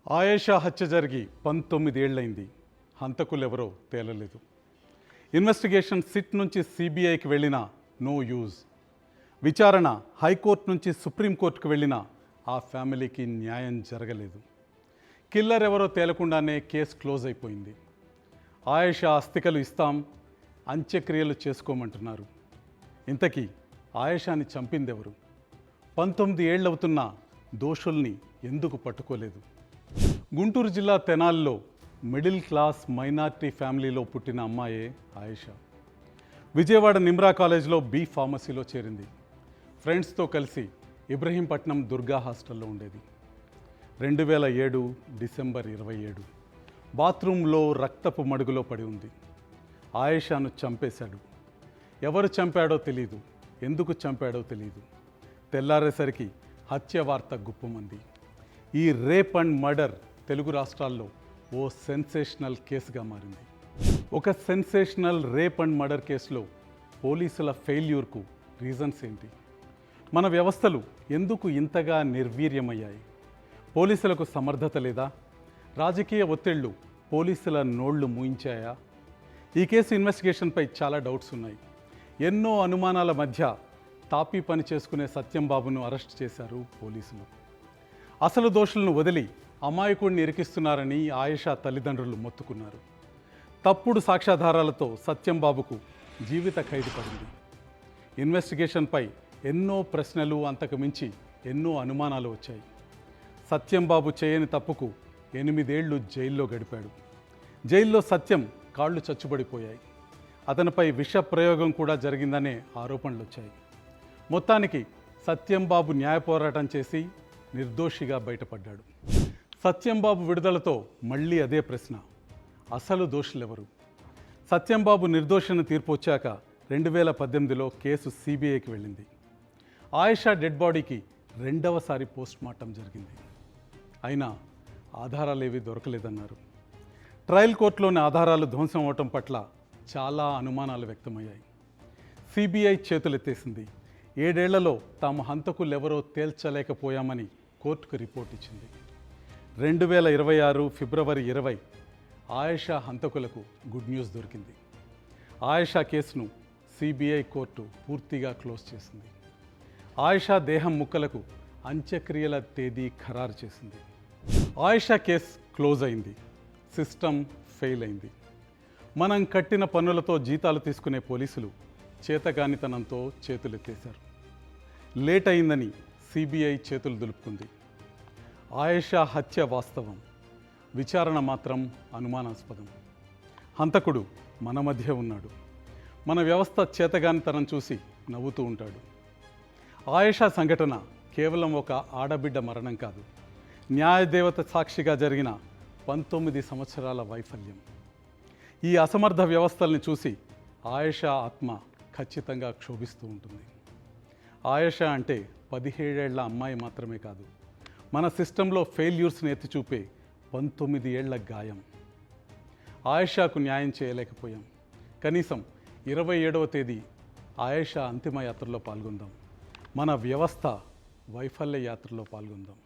ఆయేషా హత్య జరిగి 19 ఏళ్లైంది. హంతకులెవరో తేలలేదు. Investigation SIT నుంచి సిబిఐకి వెళ్ళినా నో యూజ్. విచారణ హైకోర్టు నుంచి సుప్రీంకోర్టుకు వెళ్ళినా ఆ ఫ్యామిలీకి న్యాయం జరగలేదు. కిల్లర్ ఎవరో తేలకుండానే కేసు క్లోజ్ అయిపోయింది. ఆయేషా అస్థికలు ఇస్తాం, అంత్యక్రియలు చేసుకోమంటున్నారు. ఇంతకీ ఆయేషాని చంపిందెవరు? 19 ఏళ్లవుతున్న దోషుల్ని ఎందుకు పట్టుకోలేదు? గుంటూరు జిల్లా తెనాలిలో మిడిల్ క్లాస్ మైనారిటీ ఫ్యామిలీలో పుట్టిన అమ్మాయే ఆయేషా. విజయవాడ నిమ్రా కాలేజ్లో బి ఫార్మసీలో చేరింది. ఫ్రెండ్స్తో కలిసి ఇబ్రహీంపట్నం దుర్గా హాస్టల్లో ఉండేది. 2007 డిసెంబర్ 27 బాత్రూంలో రక్తపు మడుగులో పడి ఉంది. ఆయేషాను చంపేశాడు. ఎవరు చంపాడో తెలీదు, ఎందుకు చంపాడో తెలీదు. తెల్లారేసరికి హత్య వార్త గుప్పమంది. ఈ రేప్ అండ్ మర్డర్ తెలుగు రాష్ట్రాల్లో ఓ సెన్సేషనల్ కేసుగా మారింది. ఒక సెన్సేషనల్ రేప్ అండ్ మర్డర్ కేసులో పోలీసుల ఫెయిల్యూర్కు రీజన్స్ ఏంటి? మన వ్యవస్థలు ఎందుకు ఇంతగా నిర్వీర్యమయ్యాయి? పోలీసులకు సమర్థత లేదా? రాజకీయ ఒత్తిళ్లు పోలీసుల నోళ్లు మూయించాయా? ఈ కేసు ఇన్వెస్టిగేషన్పై చాలా డౌట్స్ ఉన్నాయి. ఎన్నో అనుమానాల మధ్య తాపీ పని చేసుకునే సత్యంబాబును అరెస్ట్ చేశారు పోలీసులు. అసలు దోషులను వదిలి అమాయకుడిని ఇరికిస్తున్నారని ఆయేషా తల్లిదండ్రులు మొత్తుకున్నారు. తప్పుడు సాక్ష్యాధారాలతో సత్యంబాబుకు జీవిత ఖైదు పడింది. ఇన్వెస్టిగేషన్పై ఎన్నో ప్రశ్నలు, అంతకు మించి ఎన్నో అనుమానాలు వచ్చాయి. సత్యంబాబు చేయని తప్పుకు 8 ఏళ్లు జైల్లో గడిపాడు. జైల్లో సత్యం కాళ్ళు చచ్చుబడిపోయాయి. అతనిపై విష ప్రయోగం కూడా జరిగిందనే ఆరోపణలు వచ్చాయి. మొత్తానికి సత్యంబాబు న్యాయ పోరాటం చేసి నిర్దోషిగా బయటపడ్డాడు. సత్యంబాబు విడుదలతో మళ్ళీ అదే ప్రశ్న, అసలు దోషులెవరు? సత్యంబాబు నిర్దోషిని తీర్పు వచ్చాక 2018లో కేసు సిబిఐకి వెళ్ళింది. ఆయేషా డెడ్ బాడీకి 2వసారి పోస్ట్మార్టం జరిగింది. అయినా ఆధారాలేవి దొరకలేదన్నారు. ట్రయల్ కోర్టులోని ఆధారాలు ధ్వంసం అవటం పట్ల చాలా అనుమానాలు వ్యక్తమయ్యాయి. సిబిఐ చేతులెత్తేసింది. 7 ఏళ్లలో తాము హంతకులెవరో తేల్చలేకపోయామని కోర్టుకు రిపోర్ట్ ఇచ్చింది. 2026 ఫిబ్రవరి 20 ఆయేషా హంతకులకు గుడ్ న్యూస్ దొరికింది. ఆయేషా కేసును సిబిఐ కోర్టు పూర్తిగా క్లోజ్ చేసింది. ఆయేషా దేహం ముక్కలకు అంత్యక్రియల తేదీ ఖరారు చేసింది. ఆయేషా కేసు క్లోజ్ అయింది. సిస్టమ్ ఫెయిల్ అయింది. మనం కట్టిన పన్నులతో జీతాలు తీసుకునే పోలీసులు చేతగానితనంతో చేతులెత్తేశారు. లేట్ అయిందని సిబిఐ చేతులు దులుపుకుంది. ఆయేషా హత్య వాస్తవం, విచారణ మాత్రం అనుమానాస్పదం. హంతకుడు మన మధ్య ఉన్నాడు. మన వ్యవస్థ చేతగానితనం చూసి నవ్వుతూ ఉంటాడు. ఆయేషా సంఘటన కేవలం ఒక ఆడబిడ్డ మరణం కాదు, న్యాయదేవత సాక్షిగా జరిగిన 19 సంవత్సరాల వైఫల్యం. ఈ అసమర్థ వ్యవస్థల్ని చూసి ఆయేషా ఆత్మ ఖచ్చితంగా క్షోభిస్తూ ఉంటుంది. ఆయేషా అంటే 17 ఏళ్ల అమ్మాయి మాత్రమే కాదు, మన సిస్టంలో ఫెయిల్యూర్స్ని ఎత్తి చూపే 19 ఏళ్ల గాయం. ఆయేషాకు న్యాయం చేయలేకపోయాం. కనీసం 27వ తేదీ ఆయేషా అంతిమ యాత్రలో పాల్గొందాం. మన వ్యవస్థ వైఫల్య యాత్రలో పాల్గొందాం.